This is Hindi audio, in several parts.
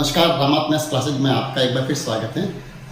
नमस्कार, रामात मैथ्स क्लासेज में आपका एक बार फिर स्वागत है।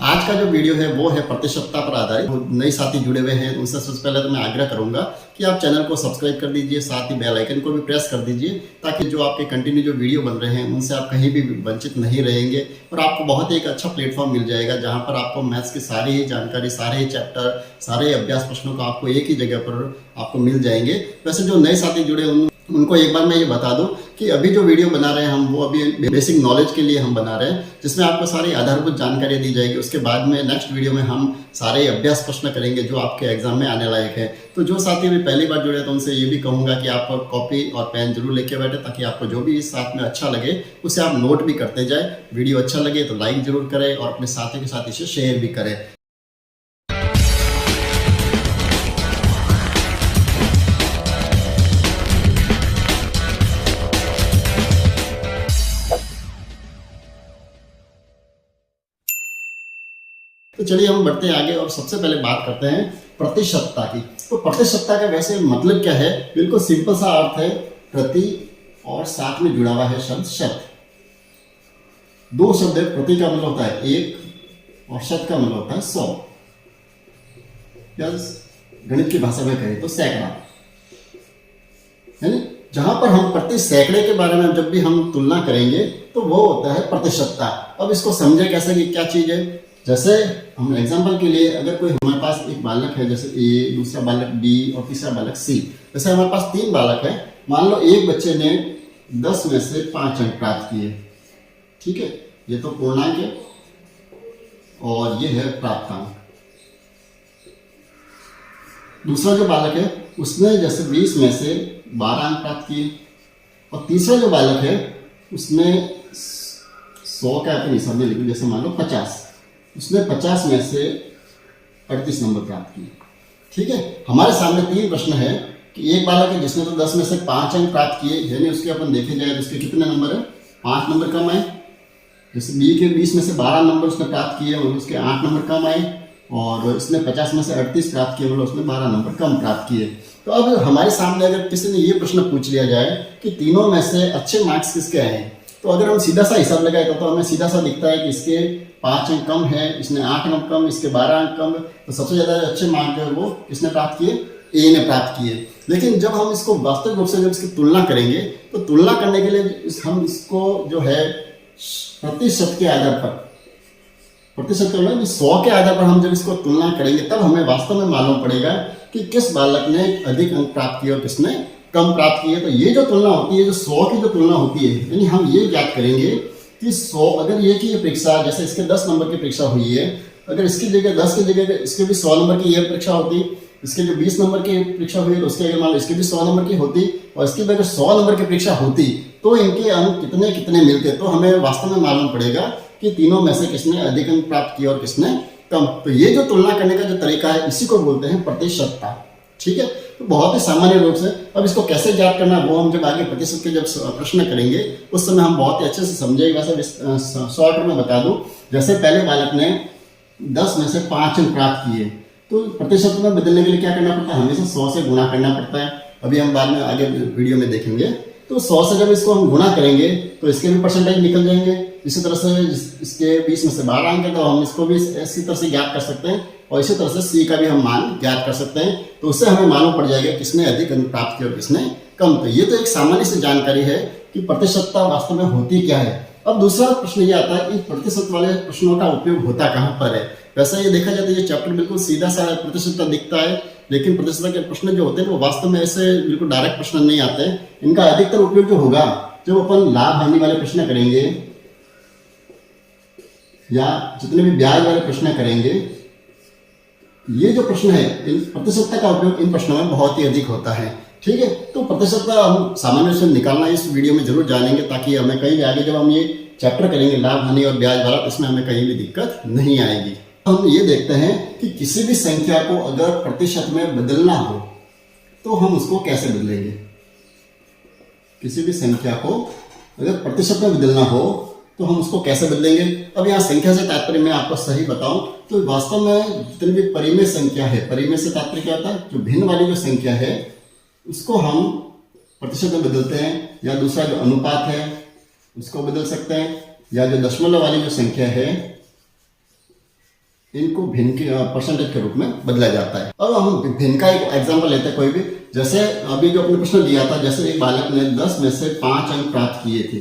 आज का जो वीडियो है वो है प्रतिशतता पर आधारित। नए साथी जुड़े हुए हैं उनसे सबसे पहले तो मैं आग्रह करूंगा कि आप चैनल को सब्सक्राइब कर दीजिए, साथ ही बेल आइकन को भी प्रेस कर दीजिए ताकि जो आपके कंटिन्यू जो वीडियो बन रहे हैं उनसे आप कहीं भी वंचित नहीं रहेंगे और आपको बहुत ही एक अच्छा प्लेटफॉर्म मिल जाएगा जहाँ पर आपको मैथ्स की सारी ही जानकारी, सारे ही चैप्टर, सारे अभ्यास प्रश्नों को आपको एक ही जगह पर आपको मिल जाएंगे। वैसे जो नए साथी जुड़े उनको एक बार मैं ये बता दूं कि अभी जो वीडियो बना रहे हैं हम वो अभी बेसिक नॉलेज के लिए हम बना रहे हैं, जिसमें आपको सारी आधारभूत जानकारी दी जाएगी। उसके बाद में नेक्स्ट वीडियो में हम सारे अभ्यास प्रश्न करेंगे जो आपके एग्जाम में आने लायक है। तो जो साथी अभी पहली बार जुड़े तो उनसे ये भी कहूंगा कि आप कॉपी और पेन जरूर लेके बैठे ताकि आपको जो भी इस साथ में अच्छा लगे उसे आप नोट भी करते जाए। वीडियो अच्छा लगे तो लाइक जरूर करें और अपने साथी के साथ इसे शेयर भी करें। तो चलिए हम बढ़ते हैं आगे और सबसे पहले बात करते हैं प्रतिशतता की। तो प्रतिशतता का वैसे मतलब क्या है, बिल्कुल सिंपल सा अर्थ है प्रति और साथ में जुड़ा हुआ है शब्द शत। दो शब्द है, प्रति का मतलब होता है एक और शत का मतलब होता है 100। या गणित की भाषा में कहें तो सैकड़ा, यानी जहां पर हम प्रति सैकड़े के बारे में जब भी हम तुलना करेंगे तो वो होता है प्रतिशतता। अब इसको समझे कैसे कि क्या चीज है। जैसे हम एग्जांपल के लिए अगर कोई हमारे पास एक बालक है, जैसे ए, दूसरा बालक बी और तीसरा बालक सी। जैसे हमारे पास 3 बालक है, मान लो एक बच्चे ने 10 में से 5 अंक प्राप्त किए, ठीक है, ये तो पूर्णांक है और ये है प्राप्तांक। दूसरा जो बालक है उसने जैसे 20 में से 12 अंक प्राप्त किए और तीसरा जो बालक है उसने 100 का अपने हिसाब में लिखा, जैसे मान लो 50, उसने 50 में से 38 नंबर प्राप्त किए। ठीक है, हमारे सामने 3 प्रश्न है कि एक बालक है जिसने तो 10 में से 5 अंक प्राप्त किए, यानी उसके अपन देखे जाए तो उसके कितने नंबर है, 5 नंबर कम आए। जैसे बी के 20 में से 12 नंबर उसने प्राप्त किए और उसके 8 नंबर कम आए, और इसने 50 में से 38 प्राप्त किए मतलब उसने 12 नंबर कम प्राप्त किए। तो अब हमारे सामने अगर किसी ने ये प्रश्न पूछ लिया जाए कि तीनों में से अच्छे मार्क्स किसके आए, तो अगर हम सीधा सा हिसाब लगाए तो हमें सीधा सा दिखता है कि इसके 5 अंक कम है, इसने 8 अंक कम, इसके 12 अंक कम, तो सबसे ज्यादा अच्छे मार्क जो है वो किसने प्राप्त किए, ए ने प्राप्त किए। लेकिन जब हम इसको वास्तविक रूप से जब इसकी तुलना करेंगे तो तुलना करने के लिए हम इसको जो है प्रतिशत के आधार पर, प्रतिशत का मतलब 100 के आधार पर हम जब इसको तुलना करेंगे तब हमें वास्तव में मालूम पड़ेगा कि किस बालक ने अधिक अंक प्राप्त किए और किसने कम प्राप्त किए। तो ये जो तुलना होती है, जो 100 की जो तुलना होती है, यानी हम ये ज्ञात करेंगे कि 100 अगर ये की परीक्षा, जैसे इसके 10 नंबर की परीक्षा हुई है, अगर इसकी जगह 10 की जगह इसके भी 100 नंबर की ये परीक्षा होती, इसके जो 20 नंबर की परीक्षा हुई तो उसके अगर मान लो इसके भी 100 नंबर की होती और इसकी अगर 100 नंबर की परीक्षा होती तो इनके अंक कितने कितने मिलते, तो हमें वास्तव में मालूम पड़ेगा कि तीनों में से किसने अधिक अंक प्राप्त किए और किसने कम। तो ये जो तुलना करने का जो तरीका है इसी को बोलते हैं प्रतिशतता। ठीक है, तो बहुत ही सामान्य रूप से अब इसको कैसे ज्ञात करना वो हम जब आगे प्रतिशत के जब प्रश्न करेंगे उस समय हम बहुत ही अच्छे से समझेंगे। वैसे शॉर्ट में बता दूं, जैसे पहले बालक ने 10 में से 5 अंक प्राप्त किए तो प्रतिशत में बदलने के लिए क्या करना पड़ता है, हमेशा 100 से गुणा करना पड़ता है। अभी हम बाद में आगे वीडियो में देखेंगे। तो 100 से जब इसको हम गुणा करेंगे तो इसके भी परसेंटेज निकल जाएंगे। इसी तरह से इसके 20 में से 12 अंक है तो हम इसको भी इसी तरह से ज्ञात कर सकते हैं और इसी तरह से सी का भी हम मान ज्ञात कर सकते हैं। तो उससे हमें मालूम पड़ जाएगा किसने अधिक अंक प्राप्त किया और किसने कम। तो ये तो एक सामान्य सी जानकारी है कि प्रतिशतता वास्तव में होती क्या है। अब दूसरा प्रश्न ये आता है कि प्रतिशत वाले प्रश्नों का उपयोग होता कहाँ पर है। वैसे ये देखा जाए तो ये चैप्टर बिल्कुल सीधा सा प्रतिशतता दिखता है, लेकिन प्रतिशतता के प्रश्न जो होते हैं वो वास्तव में ऐसे बिल्कुल डायरेक्ट प्रश्न नहीं आते हैं। इनका अधिकतर उपयोग जो होगा जब अपन लाभ हानि वाले प्रश्न करेंगे या जितने भी ब्याज वाले प्रश्न करेंगे, ये जो प्रश्न है इन प्रतिशतता का उपयोग इन प्रश्नों में बहुत ही अधिक होता है। ठीक है, तो प्रतिशतता हम सामान्य रूप से निकालना इस वीडियो में जरूर जानेंगे ताकि हमें कहीं भी आगे जब हम ये चैप्टर करेंगे लाभ हानि और ब्याज वाला, इसमें हमें कहीं भी दिक्कत नहीं आएगी। हम ये देखते हैं कि किसी भी संख्या को अगर प्रतिशत में बदलना हो तो हम उसको कैसे बदलेंगे। किसी भी संख्या को अगर प्रतिशत में बदलना हो तो हम उसको कैसे बदलेंगे। अब यहाँ संख्या से तात्पर्य मैं आपको सही बताऊं तो वास्तव में जितनी भी परिमेय संख्या है, परिमेय से तात्पर्य क्या होता है, जो भिन्न वाली जो संख्या है उसको हम प्रतिशत में बदलते हैं, या दूसरा जो अनुपात है उसको बदल सकते हैं, या जो दशमलव वाली जो संख्या है इनको भिन्न के परसेंटेज के रूप में बदला जाता है। अब हम भिन्न का एक एग्जांपल लेते हैं कोई भी, जैसे अभी जो अपने प्रश्न दिया था, जैसे एक बालक ने 10 में से 5 अंक प्राप्त किए थे,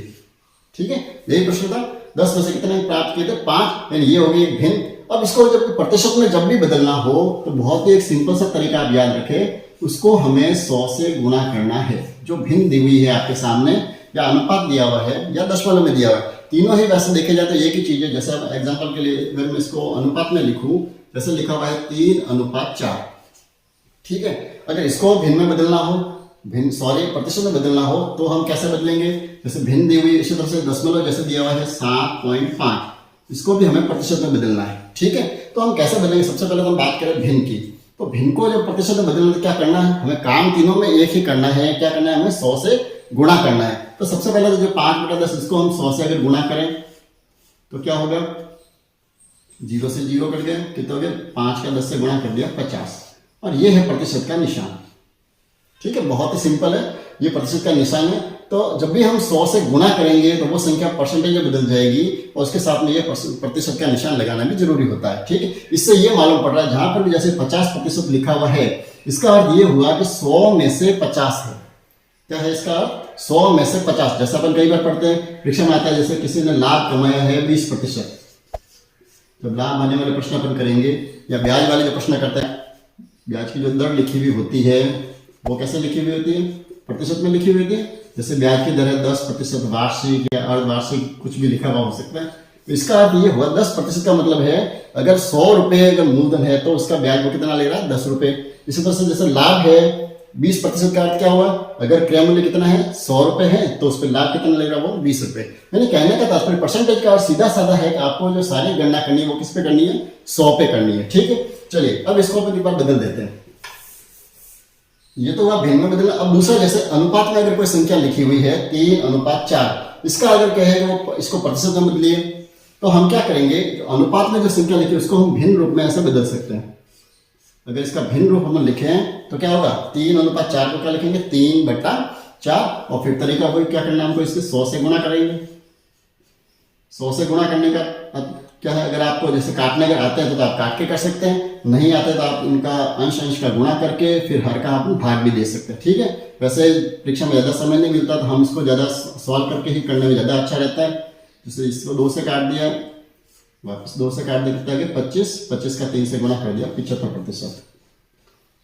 ठीक है, यही प्रश्न था, 10 में से कितने अंक प्राप्त किए थे, 5, यानी ये हो गई एक भिन्न। अब इसको जब प्रतिशत में जब भी बदलना हो तो बहुत ही एक सिंपल सा तरीका आप याद रखें, उसको हमें 100 से गुणा करना है। जो भिन्न दी हुई है आपके सामने, या अनुपात दिया हुआ है या दशमलव में दिया हुआ है, तीनों ही वैसे देखे जाए तो एक ही चीज है। जैसे अब एग्जांपल के लिए अगर मैं इसको अनुपात में लिखूं, जैसे लिखा हुआ है 3:4, ठीक है। अगर इसको भिन्न में बदलना हो, प्रतिशत में बदलना हो तो हम कैसे बदलेंगे, जैसे भिन्न दी हुई, इसी तरह से दशमलव जैसे दिया हुआ है 7.5, इसको भी हमें प्रतिशत में बदलना है, ठीक है। तो हम कैसे बदलेंगे, सबसे पहले तो हम बात करें भिन्न की। तो भिन्न को जब प्रतिशत में बदलना तो क्या करना है, हमें काम तीनों में एक ही करना है। क्या करना है, हमें 100 से गुणा करना है। तो सबसे पहले तो जो 5/10 इसको हम 100 से अगर गुणा करें तो क्या होगा, 0 से 0 कट गया, कितना हो गया, 5 का 10 से गुणा कर दिया 50, और ये है प्रतिशत का निशान, ठीक है। बहुत ही सिंपल है, ये प्रतिशत का निशान है। तो जब भी हम 100 से गुणा करेंगे तो वो संख्या परसेंटेज में बदल जाएगी, और उसके साथ में ये प्रतिशत का निशान लगाना भी जरूरी होता है, ठीक है। इससे ये मालूम पड़ रहा है, जहां पर भी जैसे 50% लिखा हुआ है, इसका अर्थ ये हुआ कि 100 में से 50 है। क्या है इसका अर्थ, 100 में से 50। जैसा अपन कई बार पढ़ते हैं, परीक्षा में आता है, जैसे किसी ने लाभ कमाया है 20%, जब लाभ आने वाले प्रश्न अपन करेंगे, या ब्याज वाले जो प्रश्न करते हैं, ब्याज की जो दर लिखी हुई होती है वो कैसे लिखी हुई होती है, प्रतिशत में लिखी हुई होती है। जैसे ब्याज की दर है 10% वार्षिक या अर्धवार्षिक, कुछ भी लिखा हुआ हो सकता है। तो इसका अर्थ ये हुआ 10% का मतलब है अगर 100 रुपए अगर मूलधन है तो उसका ब्याज वो कितना ले रहा है, 10 रुपए। इसी तरह से जैसे लाभ है 20% का अर्थ क्या हुआ, अगर क्रय मूल्य कितना है, 100 रुपए है, तो उस पर लाभ कितना ले रहा है, वो 20 रुपए। यानी कहने का तात्पर्य परसेंटेज का अर्थ सीधा साधा है कि आपको जो सारी गणना करनी है वो किस पे करनी है, 100 पे करनी है, ठीक है। चलिए अब इसको अपन एक बार बदल देते हैं। ये तो हुआ भिन्न में बदलना। अब दूसरा, जैसे अनुपात में अगर कोई संख्या लिखी हुई है 3:4, इसका अगर कहे वो इसको प्रतिशत में बदलिए, तो हम क्या करेंगे, अनुपात में जो संख्या लिखी है उसको हम भिन्न रूप में ऐसे बदल सकते हैं। अगर इसका भिन्न रूप हम लिखें तो क्या होगा, 3:4 को क्या लिखेंगे, 3/4, और फिर तरीका वही क्या करना है, हमको इसके 100 से गुणा करेंगे। 100 से गुणा करने का क्या है, अगर आपको जैसे काटने अगर आते हैं तो आप काट के कर सकते हैं, नहीं आते तो आप इनका अंश का गुणा करके फिर हर का आप भाग भी दे सकते हैं, ठीक है। वैसे परीक्षा में ज्यादा समय नहीं मिलता तो हम इसको ज्यादा सॉल्व करके ही करने में ज्यादा अच्छा रहता है। जैसे इसको 2 से काट दिया, वापस 2 से काट दिया, कितना गया 25 का 3 से गुणा कर दिया 75%,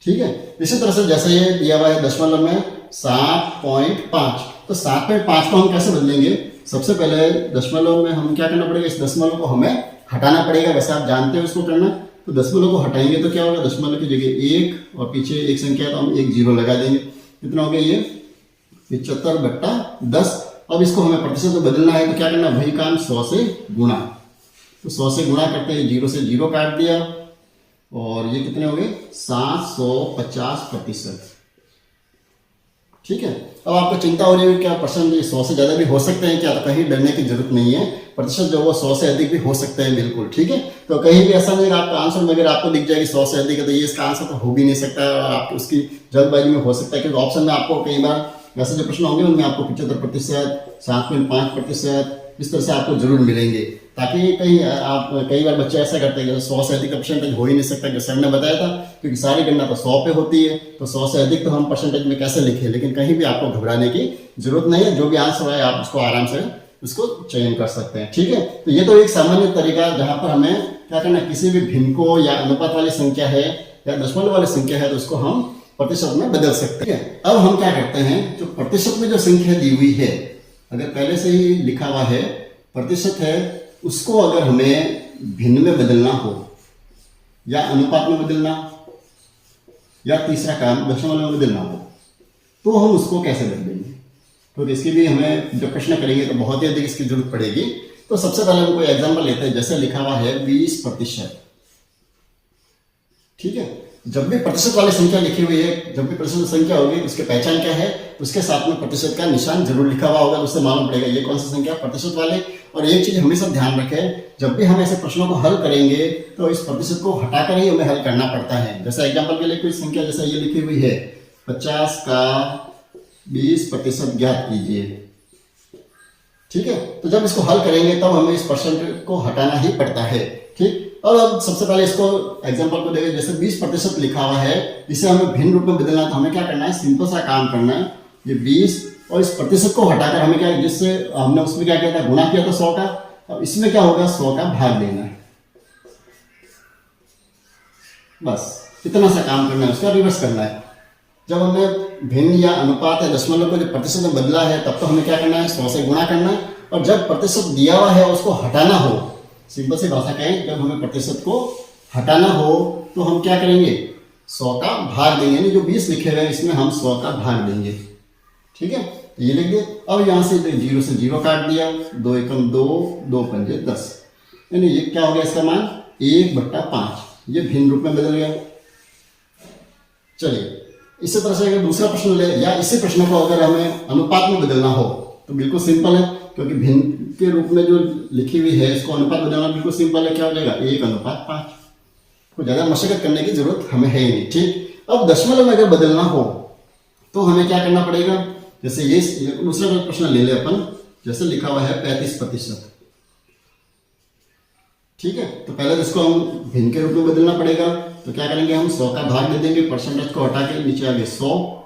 ठीक है। इसी तरह से जैसे ये दिया हुआ है दशमलव में 7.5, तो 7.5 को हम कैसे बदलेंगे, सबसे पहले दशमलव में हम क्या करना पड़ेगा, इस दशमलव को हमें हटाना पड़ेगा। वैसे आप जानते हैं उसको करना, तो दशमलव को हटाएंगे तो क्या होगा, दशमलव की जगह 1 और पीछे एक संख्या तो हम 1 0 लगा देंगे, कितना हो गया ये 75/10। अब इसको हमें प्रतिशत में बदलना है तो क्या करना, वही काम 100 से गुणा। तो 100 से गुणा करते हैं, 0 से 0 काट दिया, और ये कितने हो गए 750%, ठीक है। अब आपको चिंता हो रही है क्या परसेंट 100 से ज्यादा भी हो सकते हैं क्या, तो कहीं डरने की जरूरत नहीं है, प्रतिशत जो वो 100 से अधिक भी हो सकते हैं, बिल्कुल, ठीक है। तो कहीं भी ऐसा नहीं, आपका आंसर में अगर आपको दिख जाएगी 100 से अधिक है तो ये इसका आंसर तो हो भी नहीं सकता, आप उसकी जल्दबाजी में हो सकता है, क्योंकि ऑप्शन में आपको कई बार वैसे जो प्रश्न होंगे उनमें आपको 75%, 7.5%, इस तरह से आपको जरूर मिलेंगे, ताकि कई बार बच्चे ऐसा करते हैं कि 100 से अधिक परसेंटेज हो ही नहीं सकता, जैसे हमने बताया था, क्योंकि सारी गणना तो 100 पे होती है, तो 100 से अधिक तो हम परसेंटेज में कैसे लिखें। लेकिन कहीं भी आपको घबराने की जरूरत नहीं है, जो भी आंसर है आप उसको आराम से उसको चयन कर सकते हैं, ठीक है। तो ये तो एक सामान्य तरीका जहां पर हमें क्या करना है, किसी भी भिन्न को या अनुपात वाली संख्या है या दशमलव वाली संख्या है तो उसको हम प्रतिशत में बदल सकते हैं। अब हम क्या करते हैं, जो प्रतिशत में जो संख्या दी हुई है, अगर पहले से ही लिखा हुआ है प्रतिशत है, उसको अगर हमें भिन्न में बदलना हो या अनुपात में बदलना या तीसरा काम दशमलव में बदलना हो, तो हम उसको कैसे बदलेंगे। तो इसकी भी हमें जब प्रश्न करेंगे तो बहुत ही अधिक इसकी जरूरत पड़ेगी। तो सबसे पहले हम कोई एग्जांपल लेते हैं, जैसे लिखा हुआ है 20%, ठीक है। जब भी प्रतिशत वाली संख्या लिखी हुई है, जब भी प्रतिशत संख्या होगी उसकी पहचान क्या है, उसके साथ में प्रतिशत का निशान जरूर लिखा हुआ होगा, उससे मालूम पड़ेगा ये कौन सी संख्या प्रतिशत वाले। और एक चीज हमेशा ध्यान रखें, जब भी हम ऐसे प्रश्नों को हल करेंगे तो इस प्रतिशत को हटाकर ही हमें हल करना पड़ता है। जैसे एग्जाम्पल के लिए कोई संख्या जैसे ये लिखी हुई है 50 का 20% ज्ञात कीजिए, ठीक है। तो जब इसको हल करेंगे तब हमें इस परसेंट को हटाना ही पड़ता है। ठीक, और अब सबसे पहले इसको एग्जांपल को देखें। जैसे 20% लिखा हुआ है, इसे हमें भिन्न रूप में बदलना है, तो हमें क्या करना है, सिंपल सा काम करना है। ये 20 और इस प्रतिशत को हटाकर हमें क्या, जिससे हमने उसमें क्या किया था, गुणा किया था 100 का, अब इसमें क्या होगा, 100 का भाग देना है। बस इतना सा काम करना है, उसका रिवर्स करना है। जब हमने भिन्न या अनुपात या दशमलव को जब प्रतिशत में बदला है, तब तो हमें क्या करना है, 100 से गुणा करना है। और जब प्रतिशत दिया हुआ है उसको हटाना हो, सिंपल सी भाषा कहें, जब हमें प्रतिशत को हटाना हो तो हम क्या करेंगे, 100 का भाग देंगे। यानी जो 20 लिखे हुए हैं इसमें हम 100 का भाग देंगे। ठीक है, तो ये लिख दिए। अब यहाँ से 0 से 0 काट दिया, 2 एकम 2, 2 पंजे 10, यानी ये क्या हो गया, इसका मान 1/5। ये भिन्न रूप में बदल गया। चलिए इसी तरह से अगर दूसरा प्रश्न ले, या इसी प्रश्न को अगर हमें अनुपात में बदलना हो तो बिल्कुल सिंपल है, क्योंकि भिन्न के रूप में जो लिखी हुई है इसको अनुपात बदलना बिल्कुल सिंपल है। क्या हो जाएगा, 1/5। कोई ज्यादा मशक्कत करने की जरूरत हमें है ही नहीं। ठीक, अब दशमलव में अगर बदलना हो तो हमें क्या करना पड़ेगा, जैसे ये दूसरा प्रश्न ले ले अपन, जैसे लिखा हुआ है 35%। ठीक है, तो पहले इसको हम भिन्न के रूप में बदलना पड़ेगा। तो क्या करेंगे, हम 100 का भाग दे देंगे, परसेंटेज को हटा के नीचे आ गए 100।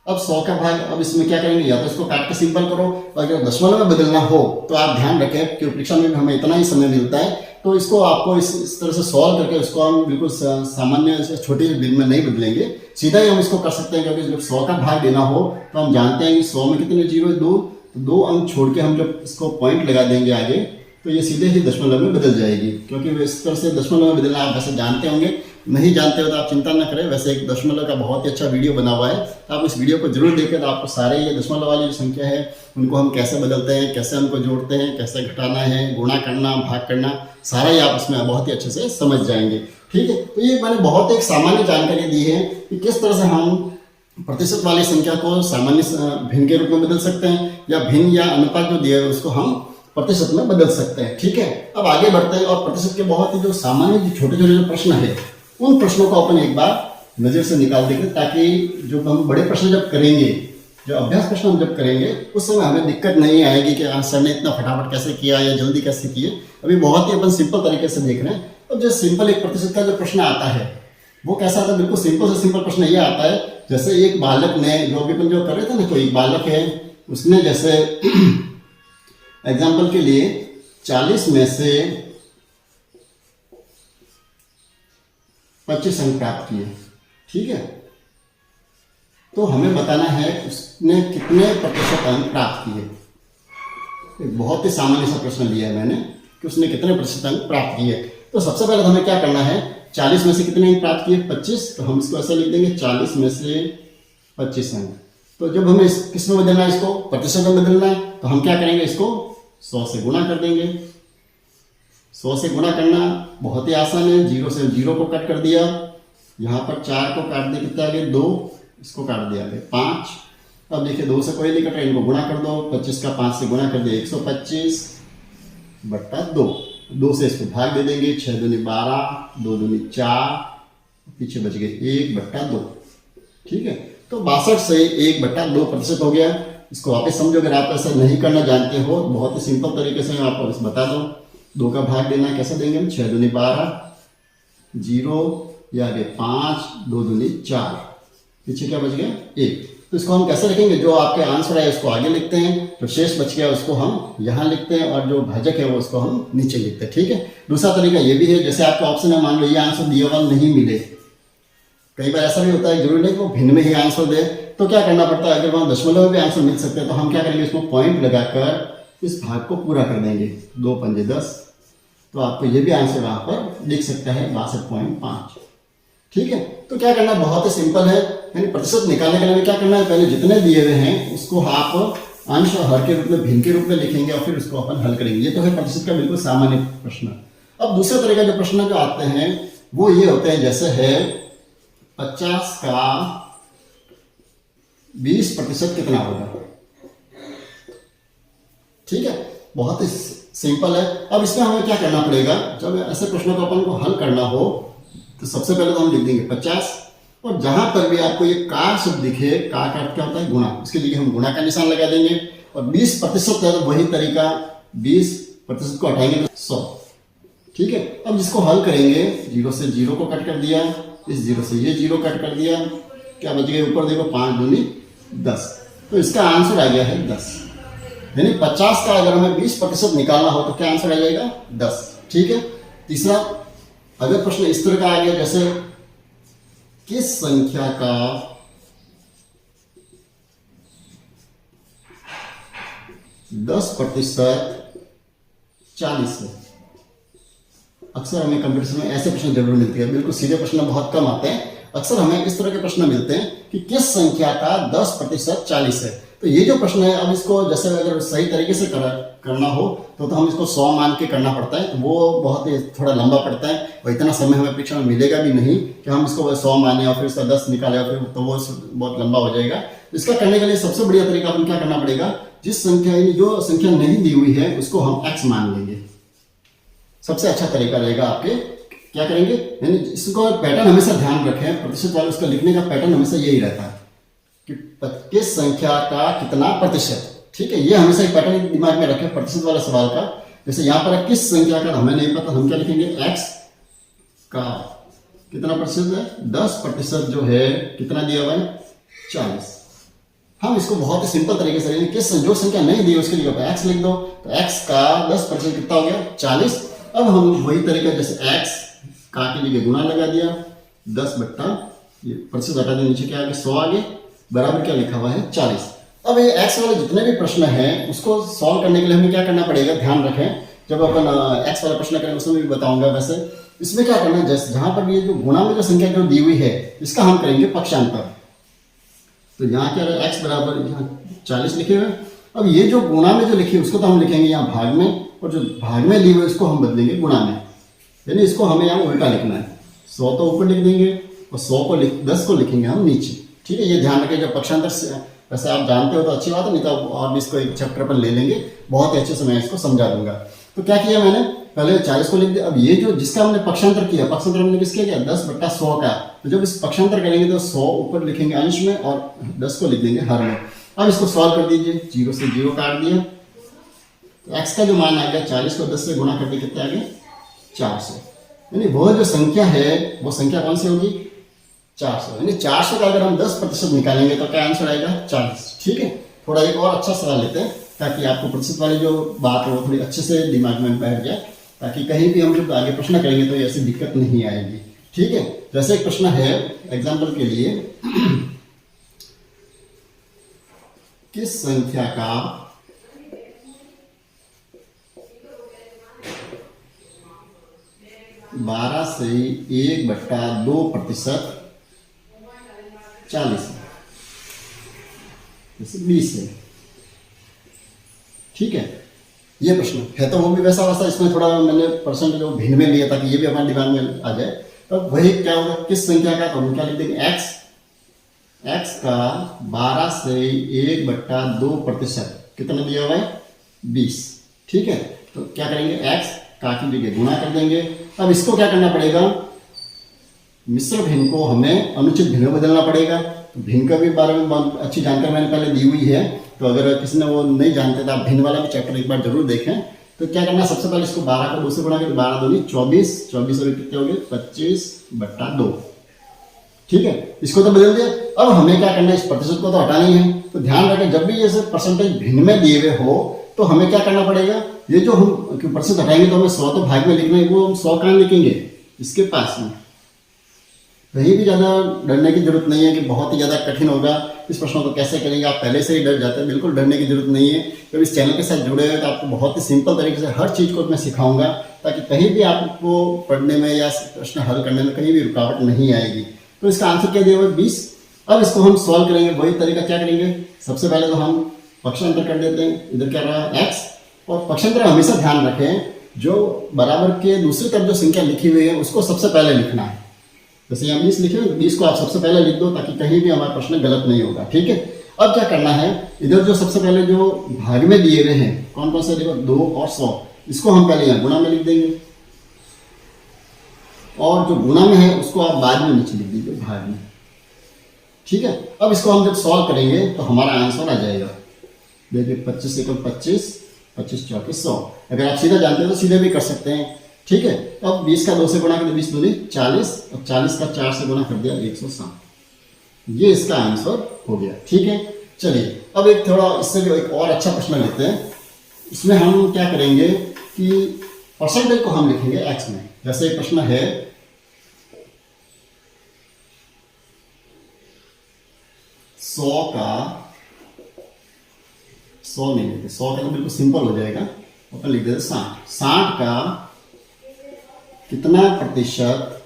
अब 100 का भाग, अब इसमें क्या करेंगे, या तो इसको काट के सिंपल करो, और अगर दशमलव में बदलना हो तो आप ध्यान रखें कि परीक्षा में हमें इतना ही समय मिलता है, तो इसको आपको इस तरह से सॉल्व करके उसको हम बिल्कुल सामान्य छोटे बिल में नहीं बदलेंगे, सीधा ही हम इसको कर सकते हैं। क्योंकि जब 100 का भाग देना हो तो हम जानते हैं कि 100 में कितने जीरो है, 2, तो 2 अंक छोड़ के हम जब इसको पॉइंट लगा देंगे आगे, तो ये सीधे ही दशमलव में बदल जाएगी। क्योंकि इस तरह से दशमलव में बदलना आप वैसे जानते होंगे, नहीं जानते हो तो आप चिंता न करें। वैसे एक दशमलव का बहुत ही अच्छा वीडियो बना हुआ है, तो आप इस वीडियो को जरूर देखें, तो आपको सारे ये दशमलव वाली जो संख्या है उनको हम कैसे बदलते हैं, कैसे उनको जोड़ते हैं, कैसे घटाना है, गुणा करना, भाग करना, सारा ही आप इसमें बहुत ही अच्छे से समझ जाएंगे। ठीक है, तो ये मैंने बहुत एक सामान्य जानकारी दी है कि किस तरह से हम प्रतिशत वाली संख्या को सामान्य भिन्न के रूप में बदल सकते हैं, या भिन्न या अनुपात जो दिया है उसको हम प्रतिशत में बदल सकते हैं। ठीक है, अब आगे बढ़ते हैं और प्रतिशत के बहुत ही जो सामान्य जो छोटे छोटे जो प्रश्न है उन प्रश्नों को अपन एक बार नजर से निकाल देंगे, ताकि जो हम बड़े प्रश्न जब करेंगे, जो अभ्यास प्रश्न हम जब करेंगे, उस समय हमें दिक्कत नहीं आएगी कि सर ने इतना फटाफट कैसे किया या जल्दी कैसे किए। अभी बहुत ही अपन सिंपल तरीके से देख रहे हैं। अब जो सिंपल एक प्रतिशत का जो प्रश्न आता है वो कैसा आता है, बिल्कुल सिंपल से सिंपल प्रश्न ये आता है, जैसे एक बालक ने, जो अभी अपन जो कर रहे थे ना, कोई बालक है, उसने जैसे एग्जाम्पल के लिए 40 में से 25 अंक प्राप्त किए। ठीक है, तो हमें बताना है उसने कितने प्रतिशत अंक प्राप्त किए। एक बहुत ही सामान्य सा प्रश्न लिया है मैंने कि उसने कितने प्रतिशत अंक प्राप्त किए। तो सबसे पहले हमें क्या करना है, 40 में से कितने अंक प्राप्त किए, 25, तो हम इसको ऐसा लिख देंगे 40 में से 25 अंक। तो जब हमें किस में बदलना है, इसको प्रतिशत में बदलना है, तो हम क्या करेंगे, इसको 100 से गुणा कर देंगे। 100 से गुणा करना बहुत ही आसान है। 0 से 0 को कट कर दिया, यहाँ पर 4 को काट दिया, कितना आ गया 2, इसको काट दिया 5। अब देखिए 2 से कोई नहीं कटा, इनको गुणा कर दो, 25 का 5 से गुणा कर दिया 125/2। 2 से इसको भाग दे देंगे, 6 दूनी 12, 2 दूनी 4, पीछे बच गए 1/2। ठीक है, तो 62 से 1/2 प्रतिशत हो गया। इसको वापस समझो, अगर आप ऐसा नहीं करना जानते हो, बहुत ही सिंपल तरीके से मैं आपको बस बता दूं। 2 का भाग देना कैसे देंगे हम, 6 दूनी 12, 0 या आगे 5, 2 दूनी 4, पीछे क्या बच गया 1। तो इसको हम कैसे लिखेंगे, जो आपके आंसर है उसको आगे लिखते हैं, जो शेष बच गया उसको हम यहाँ लिखते हैं, और जो भाजक है वो उसको हम नीचे लिखते हैं। ठीक है, दूसरा तरीका ये भी है, जैसे आपका ऑप्शन है, मान लो ये आंसर दिया हुआ नहीं मिले, कई बार ऐसा भी होता है, जरूरी नहीं कि वो भिन्न में ही आंसर दे, तो क्या करना पड़ता है, अगर वहाँ दशमलव में भी आंसर मिल सकते हैं तो हम क्या करेंगे, इसमें पॉइंट लगाकर इस भाग को पूरा कर देंगे, 2 पंजे 10, तो आपको ये भी आंसर वहां पर लिख सकता है 62.5। ठीक है, तो क्या करना बहुत ही सिंपल है, यानी प्रतिशत निकालने के लिए क्या करना है, पहले जितने दिए हुए हैं उसको आप अंश और हर के रूप में, भिन्न के रूप में लिखेंगे, और फिर उसको अपन हल करेंगे। ये तो है प्रतिशत का बिल्कुल सामान्य प्रश्न। अब दूसरे तरह का जो प्रश्न जो आते हैं वो ये होते हैं, जैसे है 50 का 20% कितना होगा। ठीक है, बहुत ही सिंपल है। अब इसमें हमें क्या करना पड़ेगा, जब ऐसे प्रश्नों को अपन को हल करना हो तो सबसे पहले तो हम लिख देंगे 50, और जहां पर भी आपको ये का शब्द दिखे, का अर्थ क्या होता है? गुणा। उसके लिए हम गुणा का निशान लगा देंगे और 20% है तो वही तरीका, 20% को हटाएंगे तो 100। ठीक है, अब जिसको हल करेंगे, 0 से 0 को कट कर दिया, इस 0 से ये 0 कट कर दिया, क्या बच गया? ऊपर देखो 5 दूनी 10, तो इसका आंसर आ गया है 10। यानी 50 का अगर हमें 20% निकालना हो तो क्या आंसर आ जाएगा? 10। ठीक है। तीसरा, अगर प्रश्न इस तरह का आ गया जैसे किस संख्या का 10% 40 है। अक्सर हमें कंपटीशन में ऐसे प्रश्न जरूर मिलते हैं, बिल्कुल सीधे प्रश्न बहुत कम आते हैं। अक्सर हमें इस तरह के प्रश्न मिलते हैं कि किस संख्या का 10% 40 है। तो ये जो प्रश्न है, अब इसको जैसे अगर सही तरीके से करना हो तो हम इसको 100 मान के करना पड़ता है, तो वो बहुत ही थोड़ा लंबा पड़ता है और इतना समय हमें परीक्षा में मिलेगा भी नहीं कि हम इसको 100 माने और फिर इसका 10 निकाले और फिर तो वो बहुत लंबा हो जाएगा। इसका करने के लिए सबसे बढ़िया तरीका अपन क्या करना पड़ेगा, जिस संख्या जो संख्या नहीं दी हुई है उसको हम x मान लेंगे। सबसे अच्छा तरीका रहेगा आपके, क्या करेंगे, यानी इसको पैटर्न हमेशा ध्यान रखें, प्रतिशत वाले उसका लिखने का पैटर्न हमेशा यही रहता है कि किस संख्या का कितना प्रतिशत। ठीक है, ये हमेशा एक पैटर्न दिमाग में रखें प्रतिशत वाला सवाल का। जैसे यहाँ पर किस संख्या का हमें नहीं पता, हम क्या लिखेंगे, x का कितना प्रतिशत है, 10% जो है कितना दिया हुआ है, 40। हम इसको बहुत ही सिंपल तरीके से लेंगे, किस जो संख्या नहीं दी उसके लिए x लिख दो, तो x का 10% कितना हो गया, 40। अब हम वही तरीका जैसे x का के लिए गुना लगा दिया, 10 बट्टा ये प्रतिशत हटा दिया, नीचे क्या आगे 100 आगे, बराबर क्या लिखा हुआ है, 40। अब ये x वाले जितने भी प्रश्न हैं उसको सॉल्व करने के लिए हमें क्या करना पड़ेगा, ध्यान रखें, जब अपन x वाला प्रश्न करेंगे उसमें भी बताऊंगा। वैसे इसमें क्या करना है, जैसे जहां पर भी ये जो गुणा में जो संख्या जो दी हुई है इसका हम करेंगे पक्षांतर। तो यहाँ क्या है, x बराबर यहाँ 40 लिखे हुए। अब ये जो गुणा में जो लिखी है उसको तो हम लिखेंगे यहाँ भाग में, और जो भाग में ली हुई उसको हम बदलेंगे गुणा में, यानी इसको हमें यहाँ उल्टा लिखना है। 100 तो ऊपर लिख देंगे और 100 को 10 को लिखेंगे हम नीचे। ठीक है, ये ध्यान रखें। जब पक्षांतर वैसे आप जानते हो तो अच्छी बात है, नहीं तो और भी इसको एक चैप्टर पर ले लेंगे, बहुत ही अच्छे से मैं इसको समझा दूंगा। तो क्या किया मैंने, पहले 40 को लिख दिया। अब ये जो जिसका हमने पक्षांतर किया, पक्षांतर हमने किसके किया, 10 बट्टा 100 का। तो जब इस पक्षांतर करेंगे तो 100 ऊपर लिखेंगे अंश में और 10 को लिख देंगे हर में। अब इसको सॉल्व कर दीजिए, 0 से 0 काट दिया, तो x का जो मान आ गया 40 को 10 से गुणा करके कितना आ गया, 400। यानी वो जो संख्या है वो संख्या कौन सी होगी, 400। यानी 400 का अगर हम 10% निकालेंगे तो क्या आंसर आएगा, 40। ठीक है, थोड़ा एक और अच्छा सवाल लेते हैं ताकि आपको प्रतिशत वाली जो बात है वो थोड़ी अच्छे से दिमाग में बैठ जाए, ताकि कहीं भी हम जब आगे प्रश्न करेंगे तो ऐसी दिक्कत नहीं आएगी। ठीक है, जैसे एक प्रश्न है एग्जाम्पल के लिए, किस संख्या का 12 से 1/2% 40 है, जैसे 20 है। ठीक है, ये प्रश्न है तो वो भी वैसा वैसा, इसमें थोड़ा मैंने परसेंट जो भिन्न में लिया ताकि ये भी हमारे दिमाग में आ जाए। तो वही क्या होगा, किस संख्या का, तो हम क्या लिख देंगे, x का 12 से 1/2% कितना दिया हुआ है, 20। ठीक है, तो क्या करेंगे, x का की जगह गुणा कर देंगे। अब इसको क्या करना पड़ेगा, मिश्र भिन्न को हमें अनुचित भिन्न में बदलना पड़ेगा। तो भिन्न का भी बारे में बहुत अच्छी जानकारी मैंने पहले दी हुई है, तो अगर किसी ने वो नहीं जानते तो आप भिन्न वाला भी चैप्टर एक बार जरूर देखें। तो क्या करना, सबसे पहले इसको 12 को 2 से गुणा करें, 12 दूनी 24, 24 अभी कितने हो गए, 25/2। ठीक है, इसको तो बदल दिया। अब हमें क्या करना है, इस प्रतिशत को तो हटाना ही है। तो ध्यान रखें, जब भी ये परसेंटेज भिन्न में दिए हुए हो तो हमें क्या करना पड़ेगा, ये जो हम प्रतिशत हटाएंगे तो हमें 100 तो भाग में लिखना है, वो हम 100 कहाँ लिखेंगे, इसके पास में। कहीं भी ज़्यादा डरने की जरूरत नहीं है कि बहुत ही ज़्यादा कठिन होगा, इस प्रश्न को कैसे करेंगे, आप पहले से ही डर जाते हैं। बिल्कुल डरने की जरूरत नहीं है। जब इस चैनल के साथ जुड़े हुए तो आपको बहुत ही सिंपल तरीके से हर चीज़ को मैं सिखाऊंगा, ताकि कहीं भी आपको पढ़ने में या प्रश्न हल करने में कहीं भी रुकावट नहीं आएगी। तो इसका आंसर क्या दिया हुआ है, 20। अब इसको हम सॉल्व करेंगे, वही तरीका क्या करेंगे, सबसे पहले तो हम पक्षांतर कर देते हैं। इधर क्या रहा, x, और पक्षांतर हमेशा ध्यान रखें, जो बराबर के दूसरी तरफ जो संख्या लिखी हुई है उसको सबसे पहले लिखना है। जैसे यहाँ 20 लिखे, 20 को आप सबसे पहले लिख दो ताकि कहीं भी हमारा प्रश्न गलत नहीं होगा। ठीक है, अब क्या करना है, इधर जो सबसे पहले जो भाग में दिए हुए हैं कौन कौन से देखो, 2 और 100, इसको हम पहले यहाँ गुणा में लिख देंगे, और जो गुणा में है उसको आप बाद में नीचे लिख दीजिए भाग में। ठीक है। अब इसको हम जब सॉल्व करेंगे तो हमारा आंसर आ जाएगा, देखिए 25 × 25, 25 × 4 100। अगर आप सीधा जानते हो तो सीधे भी कर सकते हैं, ठीक है। अब 20 का 2 से गुणा कर दिया 20 दूनी 40, और 40 का 4 से गुणा कर दिया 160। ये इसका आंसर हो गया, ठीक है। चलिए अब एक थोड़ा इससे भी एक और अच्छा प्रश्न लेते हैं। इसमें हम क्या करेंगे कि परसेंटेज को हम लिखेंगे एक्स में। जैसे एक प्रश्न है 100 का 100 नहीं लेते, 100 का तो बिल्कुल सिंपल हो जाएगा, अपन लिख देते 60। 60 का कितना प्रतिशत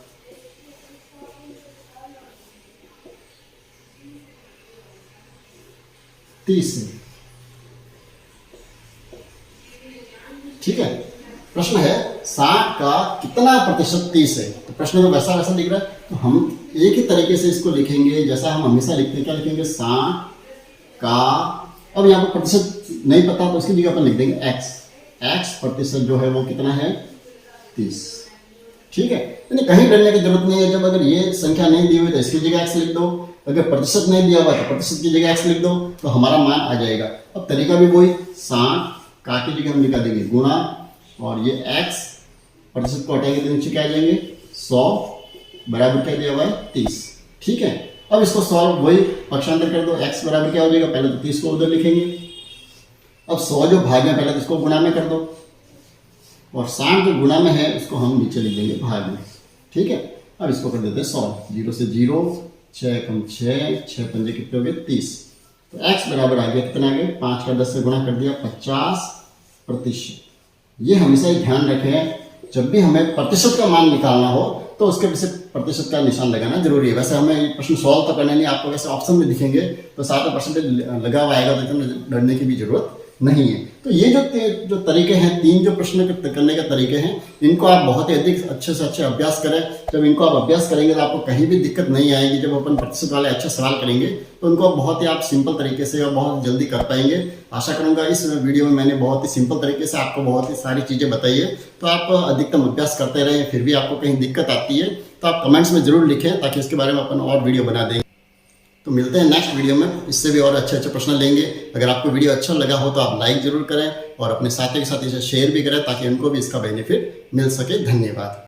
30 है, ठीक है। प्रश्न है 60 का कितना प्रतिशत 30 है। तो प्रश्न में वैसा वैसा दिख रहा है, तो हम एक ही तरीके से इसको लिखेंगे जैसा हम हमेशा लिखते हैं। क्या लिखेंगे? 60 का, अब यहाँ पर प्रतिशत नहीं पता तो उसकी जगह पर लिख देंगे एक्स। एक्स प्रतिशत जो है वो कितना है? 30, ठीक है। यानी कहीं डरने की जरूरत नहीं है। जब अगर ये संख्या नहीं दी हुई तो इसकी जगह एक्स लिख दो, अगर प्रतिशत नहीं दिया हुआ तो प्रतिशत की जगह एक्स लिख दो, तो हमारा मान आ जाएगा। अब तरीका भी वही, 60 का की जगह हम निकाल देंगे गुणा, और ये एक्स प्रतिशत को हटाएंगे तो नीचे क्या आ जाएंगे 100 बराबर क्या दिया हुआ है 30, ठीक है। अब इसको सॉल्व वही पक्षांतर कर दो, एक्स बराबर क्या हो जाएगा, पहले तो 30 को उधर लिखेंगे। अब 100 जो भाग में, पहले तो इसको गुणा में कर दो, और 60 जो गुणा में है उसको हम नीचे लिख देंगे भाग में, ठीक है। अब इसको कर देते हैं सॉल्व, 0 से 0, 6 कम 6, 6 पंजे कितने हो गए 30। तो x बराबर आ गया, कितना आ गया 5 का 10 से गुणा कर दिया 50%। ये हमेशा ही ध्यान रखें, जब भी हमें प्रतिशत का मान निकालना हो तो उसके पीछे प्रतिशत का निशान लगाना जरूरी है। वैसे हमें ये प्रश्न सॉल्व तो करना नहीं, आपको वैसे ऑप्शन में दिखेंगे तो 60% लगा हुआ आएगा, तो इतना डरने की भी जरूरत नहीं है। तो ये जो तरीके हैं, 3 जो प्रश्न करने के तरीके हैं, इनको आप बहुत ही अधिक अच्छे से अच्छे अभ्यास करें। जब इनको आप अभ्यास करेंगे तो आपको कहीं भी दिक्कत नहीं आएगी। जब अपन प्रतिशत वाले अच्छे सवाल करेंगे तो उनको बहुत ही आप सिंपल तरीके से और बहुत जल्दी कर पाएंगे। आशा करूंगा इस वीडियो में मैंने बहुत ही सिंपल तरीके से आपको बहुत ही सारी चीज़ें बताई है। तो आप अधिकतम अभ्यास करते रहें, फिर भी आपको कहीं दिक्कत आती है तो आप कमेंट्स में जरूर लिखें, ताकि इसके बारे में अपन और वीडियो बना देंगे। तो मिलते हैं नेक्स्ट वीडियो में, इससे भी और अच्छे अच्छे प्रश्न लेंगे। अगर आपको वीडियो अच्छा लगा हो तो आप लाइक जरूर करें, और अपने साथी के साथ इसे शेयर भी करें, ताकि उनको भी इसका बेनिफिट मिल सके। धन्यवाद।